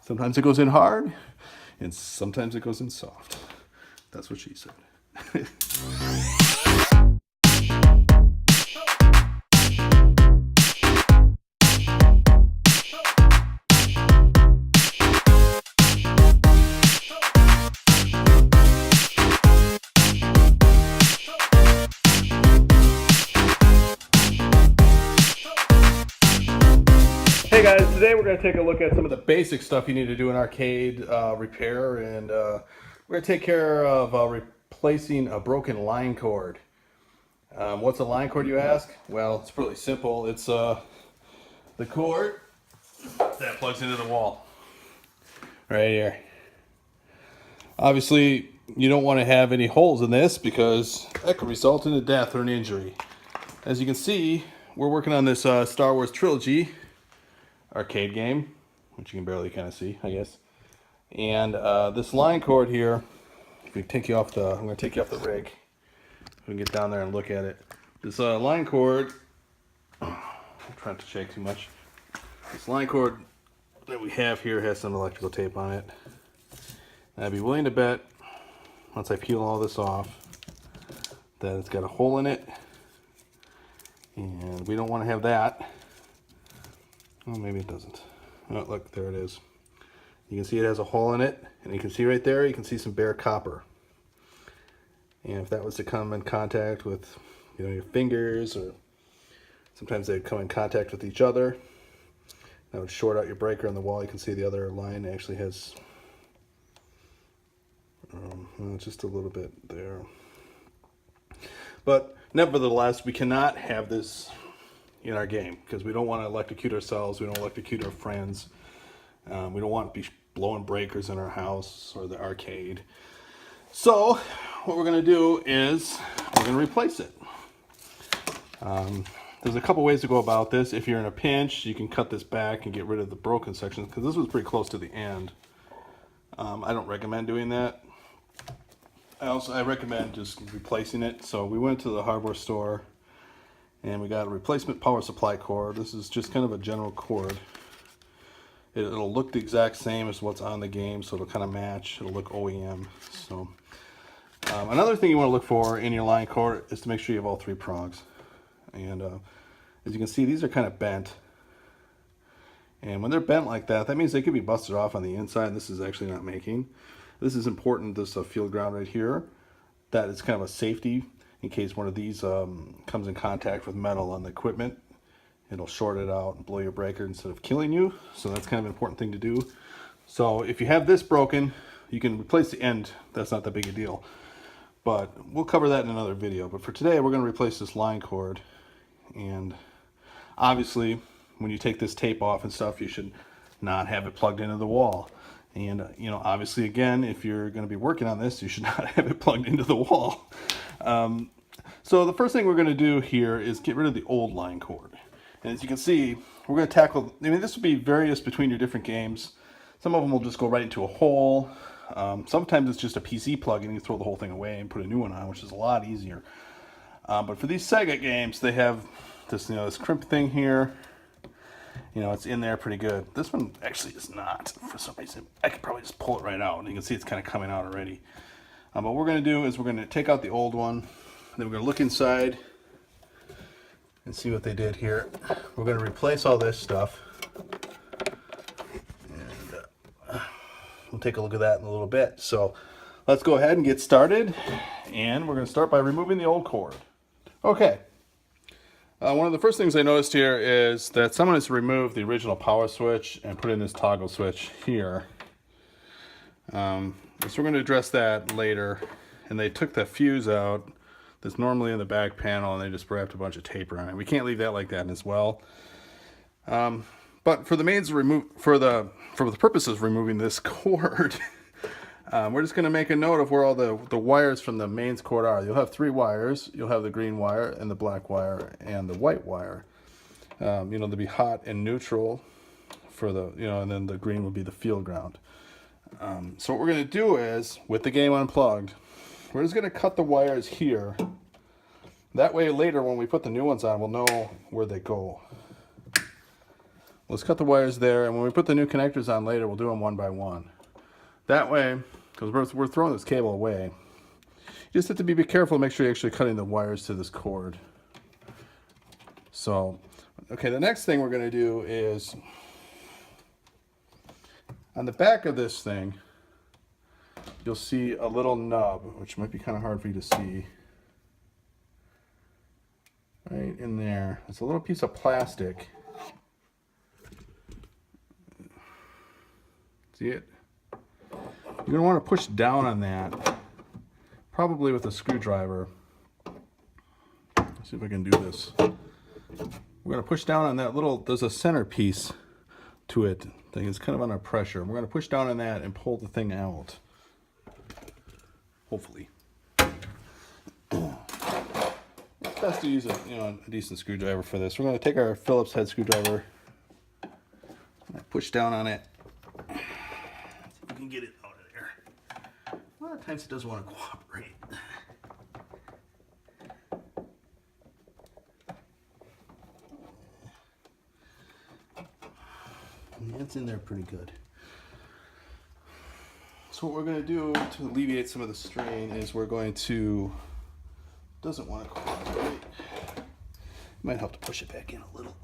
Sometimes it goes in hard, and sometimes it goes in soft. That's what she said. Hey guys, today we're going to take a look at some of the basic stuff you need to do in arcade repair, and we're going to take care of replacing a broken line cord. What's a line cord, you ask? Well, it's really simple. It's the cord that plugs into the wall right here. Obviously, you don't want to have any holes in this because that could result in a death or an injury. As you can see, we're working on this Star Wars trilogy arcade game, which you can barely kind of see, I guess. And this line cord here, if we take you off the, I'm going to take you off the rig. We can get down there and look at it. This line cord, I'm trying to shake too much. This line cord that we have here has some electrical tape on it. And I'd be willing to bet, once I peel all this off, that it's got a hole in it. And we don't want to have that. Oh, maybe it doesn't. Oh, look, there it is. You can see it has a hole in it, and you can see right there, you can see some bare copper. And if that was to come in contact with, you know, your fingers, or sometimes they come in contact with each other, that would short out your breaker on the wall. You can see the other line actually has well, just a little bit there. But nevertheless, we cannot have this in our game because we don't want to electrocute ourselves, we don't electrocute our friends, we don't want to be blowing breakers in our house or the arcade. So what we're going to do is we're going to replace it. There's a couple ways to go about this. If you're in a pinch, you can cut this back and get rid of the broken sections because this was pretty close to the end. I don't recommend doing that. I recommend just replacing it. So we went to the hardware store and we got a replacement power supply cord. This is just kind of a general cord. It'll look the exact same as what's on the game, so it'll kind of match. It'll look OEM. So another thing you want to look for in your line cord is to make sure you have all three prongs. And as you can see, these are kind of bent. And when they're bent like that, that means they could be busted off on the inside. This is actually not making. This is important, this field ground right here. That is kind of a safety in case one of these comes in contact with metal on the equipment. It'll short it out and blow your breaker instead of killing you. So that's kind of an important thing to do. So if you have this broken, you can replace the end. That's not that big a deal. But we'll cover that in another video. But for today, we're going to replace this line cord. And obviously, when you take this tape off and stuff, you should not have it plugged into the wall. And, you know, obviously, again, if you're going to be working on this, you should not have it plugged into the wall. So the first thing we're going to do here is get rid of the old line cord. And as you can see, we're going to tackle, I mean, this will be various between your different games. Some of them will just go right into a hole. Sometimes it's just a PC plug and you throw the whole thing away and put a new one on, which is a lot easier. But for these Sega games, they have this, you know, this crimp thing here. You know, it's in there pretty good. This one actually is not, for some reason. I could probably just pull it right out, and you can see it's kind of coming out already. But what we're going to do is we're going to take out the old one, and then we're going to look inside and see what they did here. We're going to replace all this stuff, and we'll take a look at that in a little bit. So let's go ahead and get started, and we're going to start by removing the old cord. Okay. One of the first things I noticed here is that someone has removed the original power switch and put in this toggle switch here. So we're going to address that later. And they took the fuse out that's normally in the back panel, and they just wrapped a bunch of tape around it. We can't leave that like that as well. But for the purposes of removing this cord, we're just going to make a note of where all the wires from the mains cord are. You'll have three wires. You'll have the green wire and the black wire and the white wire. You know, they'll be hot and neutral for the, you know, and then the green will be the field ground. So what we're going to do is, with the game unplugged, we're just going to cut the wires here. That way later when we put the new ones on, we'll know where they go. Let's cut the wires there, and when we put the new connectors on later, we'll do them one by one. That way, because we're throwing this cable away, you just have to be careful, make sure you're actually cutting the wires to this cord. So, okay, the next thing we're going to do is, on the back of this thing, you'll see a little nub, which might be kind of hard for you to see. Right in there. It's a little piece of plastic. See it? You're going to want to push down on that, probably with a screwdriver. Let's see if I can do this. We're going to push down on that little, there's a centerpiece to it. Thing is kind of under pressure. We're going to push down on that and pull the thing out. Hopefully. It's best to use a decent screwdriver for this. We're going to take our Phillips head screwdriver and push down on it. See if we can get it out of there. A lot of times it doesn't want to cooperate. Yeah, it's in there pretty good. So what we're going to do to alleviate some of the strain is we're going to, doesn't want to cooperate. Might help to push it back in a little.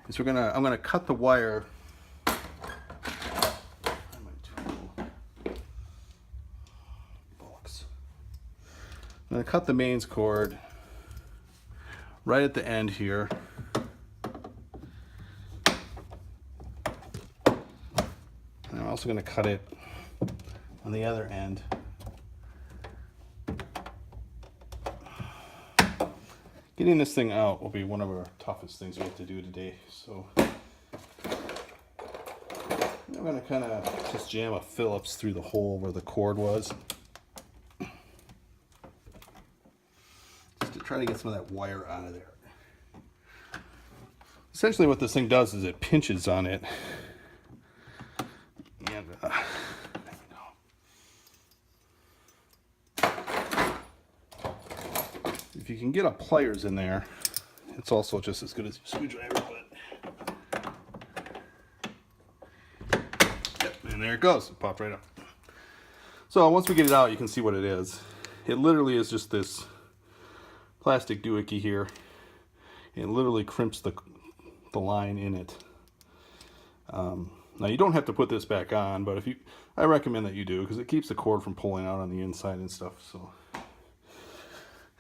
Is I'm going to cut the wire. Bollocks. I'm going to cut the mains cord right at the end here. And I'm also going to cut it on the other end. Getting this thing out will be one of our toughest things we have to do today. So I'm going to kind of just jam a Phillips through the hole where the cord was, just to try to get some of that wire out of there. Essentially what this thing does is it pinches on it. And if you can get appliers in there, it's also just as good as a screwdriver. But yep, and there it goes. It popped right up. So once we get it out, you can see what it is. It literally is just this plastic doohickey here. It literally crimps the line in it. Now you don't have to put this back on, but I recommend that you do, because it keeps the cord from pulling out on the inside and stuff. So.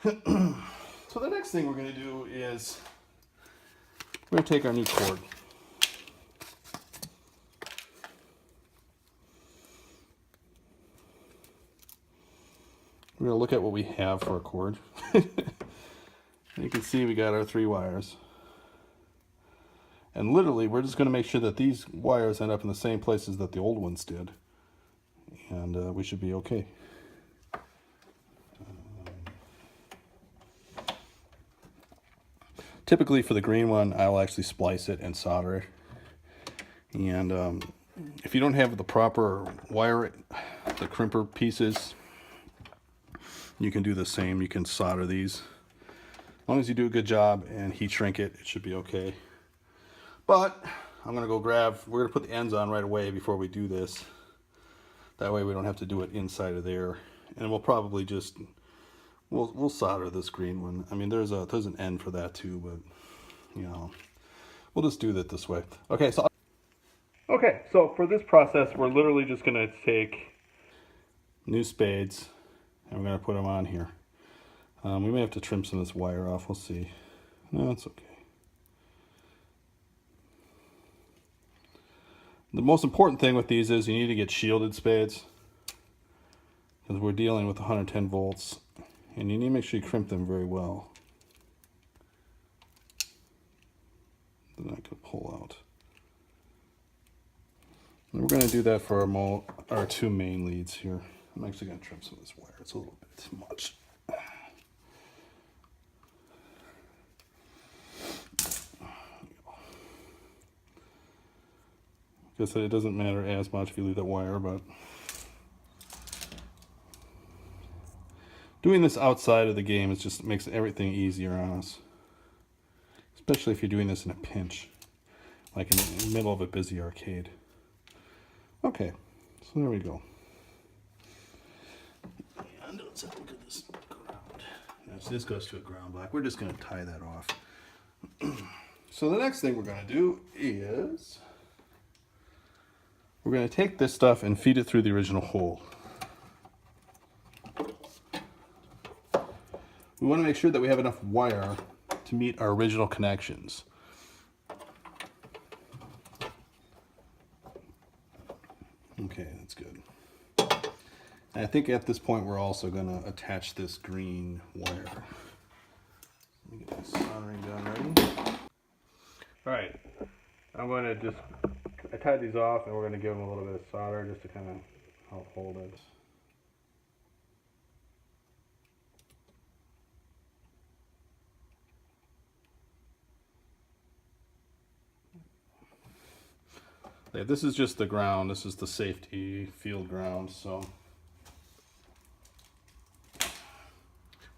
So the next thing we're going to do is we're going to take our new cord. We're going to look at what we have for a cord. You can see we got our 3 wires. And literally we're just going to make sure that these wires end up in the same places that the old ones did. And we should be okay. Typically for the green one, I'll actually splice it and solder it. And if you don't have the proper wire, the crimper pieces, you can do the same. You can solder these. As long as you do a good job and heat shrink it, it should be okay. But I'm going to go we're going to put the ends on right away before we do this. That way we don't have to do it inside of there. And we'll probably just, we'll solder this green one. I mean, there's an end for that too, but you know, we'll just do that this way. Okay, so for this process, we're literally just going to take new spades and we're going to put them on here. We may have to trim some of this wire off. We'll see. No, it's okay. The most important thing with these is you need to get shielded spades, because we're dealing with 110 volts, and you need to make sure you crimp them very well. They're not going to pull out. And we're going to do that for our 2 main leads here. I'm actually going to trim some of this wire. It's a little bit too much. Guess that it doesn't matter as much if you leave that wire, but doing this outside of the game just makes everything easier on us, especially if you're doing this in a pinch. like in the middle of a busy arcade. Okay, so there we go. And let's have a look at this ground. Now, so this goes to a ground block. We're just going to tie that off. So the next thing we're going to do is we're going to take this stuff and feed it through the original hole. We want to make sure that we have enough wire to meet our original connections. Okay, that's good. And I think at this point we're also going to attach this green wire. Let me get this soldering gun ready. All right, I'm going to just, I tied these off and we're going to give them a little bit of solder just to kind of help hold it. Yeah, this is just the ground. This is the safety field ground, so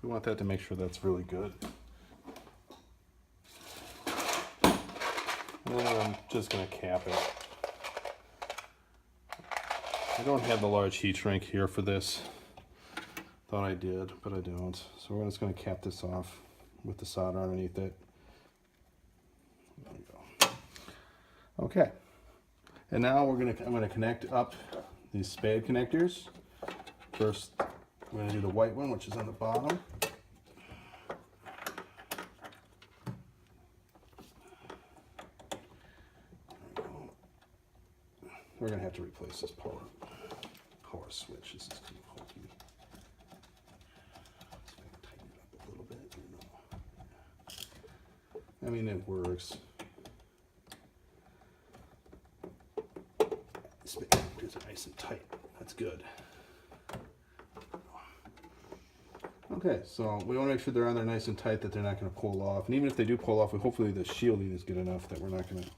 we want that to make sure that's really good. And then I'm just going to cap it. I don't have the large heat shrink here for this. Thought I did, but I don't. So we're just going to cap this off with the solder underneath it. There we go. Okay. And now I'm going to connect up these spade connectors. First, we're going to do the white one, which is on the bottom. We're going to have to replace this power switch. This is too hokey. So I can tighten it up a little bit. I mean, it works. Spade connectors are nice and tight. That's good. Okay, so we want to make sure they're on there nice and tight, that they're not going to pull off. And even if they do pull off, hopefully the shielding is good enough that we're not going to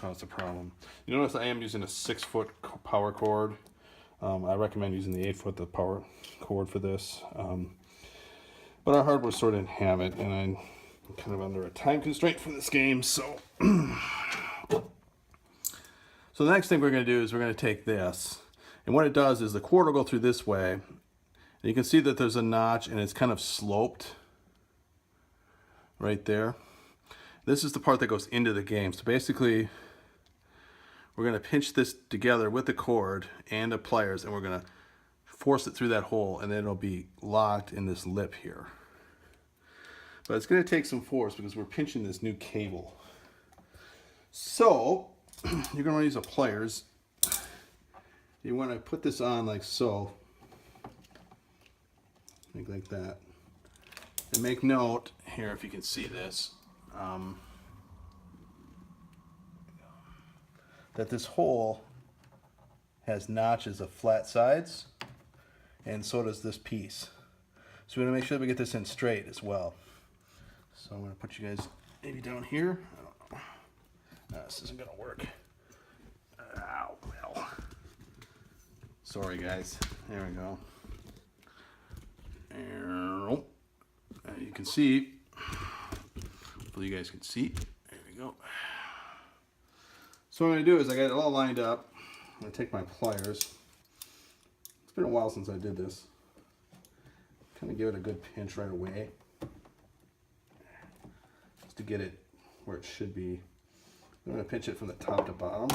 cause a problem. You notice I am using a 6-foot power cord. I recommend using the 8-foot the power cord for this. But our hardware store didn't have it, and I'm kind of under a time constraint for this game, so so the next thing we're going to do is we're going to take this, and what it does is the cord will go through this way, and you can see that there's a notch and it's kind of sloped right there. This is the part that goes into the game. So basically we're going to pinch this together with the cord and the pliers, and we're going to force it through that hole, and then it'll be locked in this lip here. But it's going to take some force because we're pinching this new cable. So you're going to use a pliers. You want to put this on like so, like that, and make note here if you can see this, that this hole has notches of flat sides, and so does this piece. So we want to make sure that we get this in straight as well. So I'm going to put you guys maybe down here. I don't know. No, this isn't going to work. Ow, well. Sorry, guys. There we go. You can see. Hopefully you guys can see. There we go. So what I'm going to do is I got it all lined up. I'm going to take my pliers. It's been a while since I did this. Kind of give it a good pinch right away, just to get it where it should be. I'm going to pinch it from the top to bottom.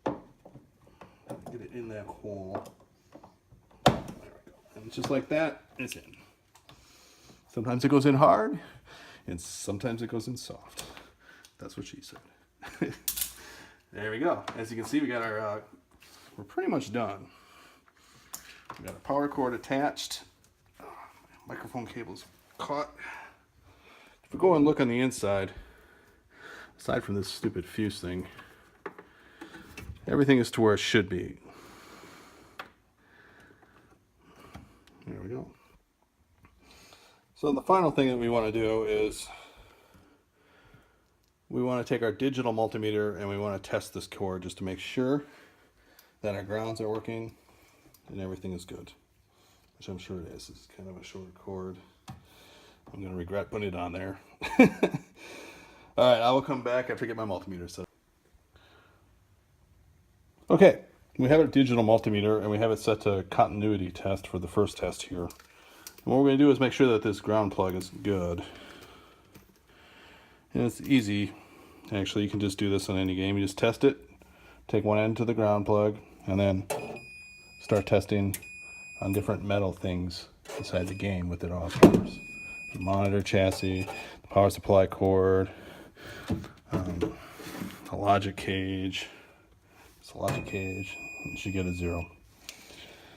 Get it in that hole. There we go. And just like that, it's in. Sometimes it goes in hard, and sometimes it goes in soft. That's what she said. There we go. As you can see, we got our, we're pretty much done. We got our power cord attached. Microphone cable's caught. If we go and look on the inside, aside from this stupid fuse thing, everything is to where it should be. There we go. So the final thing that we want to do is we want to take our digital multimeter and we want to test this cord just to make sure that our grounds are working and everything is good, which I'm sure it is. It's kind of a short cord. I'm going to regret putting it on there. All right, I will come back after I get my multimeter set up. Okay, we have a digital multimeter and we have it set to continuity test for the first test here. And what we're going to do is make sure that this ground plug is good. And it's easy. Actually, you can just do this on any game. You just test it, take one end to the ground plug, and then start testing on different metal things inside the game with it off first. The monitor chassis, the power supply cord, the logic cage. It's a logic cage. You should get a 0.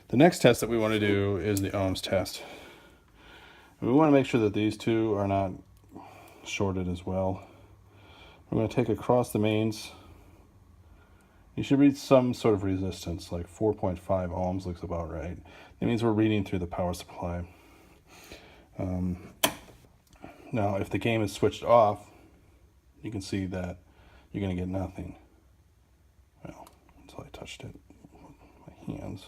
The next test that we want to do is the ohms test. We want to make sure that these two are not shorted as well. We're going to take across the mains. You should read some sort of resistance, like 4.5 ohms looks about right. That means we're reading through the power supply. Now, if the game is switched off, you can see that you're going to get nothing. Well, until I touched it with my hands.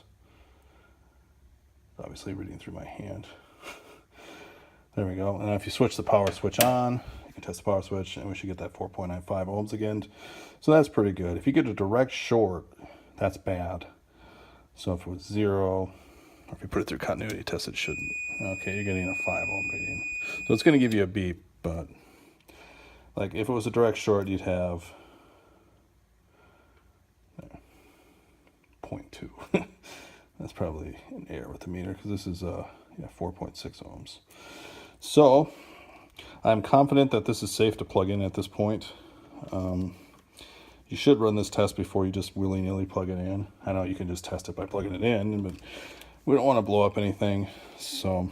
Obviously reading through my hand. There we go. And if you switch the power switch on, you can test the power switch, and we should get that 4.95 ohms again. So that's pretty good. If you get a direct short, that's bad. So if it was 0, or if you put it through continuity test, it shouldn't. Okay, you're getting a 5 ohm reading. So it's going to give you a beep, but like if it was a direct short, you'd have 0.2. That's probably an error with the meter because this is 4.6 ohms. So I'm confident that this is safe to plug in at this point. You should run this test before you just willy-nilly plug it in. I know you can just test it by plugging it in, but we don't want to blow up anything. So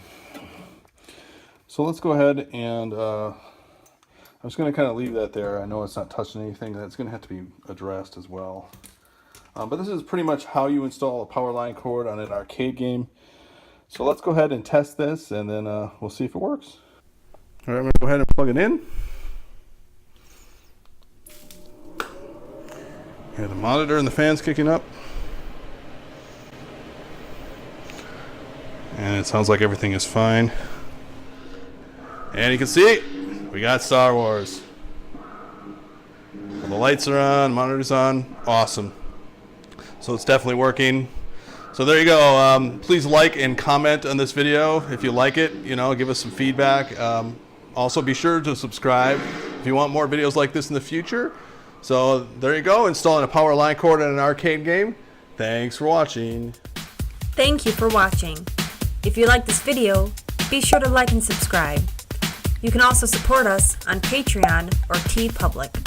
let's go ahead and I'm just going to kind of leave that there. I know it's not touching anything. That's going to have to be addressed as well. But this is pretty much how you install a power line cord on an arcade game. So let's go ahead and test this, and then we'll see if it works. All right, I'm going to go ahead and plug it in. Yeah, the monitor and the fan's kicking up. And it sounds like everything is fine. And you can see, we got Star Wars. Well, the lights are on, monitor's on, awesome. So it's definitely working. So there you go. Please like and comment on this video if you like it. You know, give us some feedback. Also, be sure to subscribe if you want more videos like this in the future. So there you go, installing a power line cord in an arcade game. Thanks for watching. Thank you for watching. If you like this video, be sure to like and subscribe. You can also support us on Patreon or TeePublic.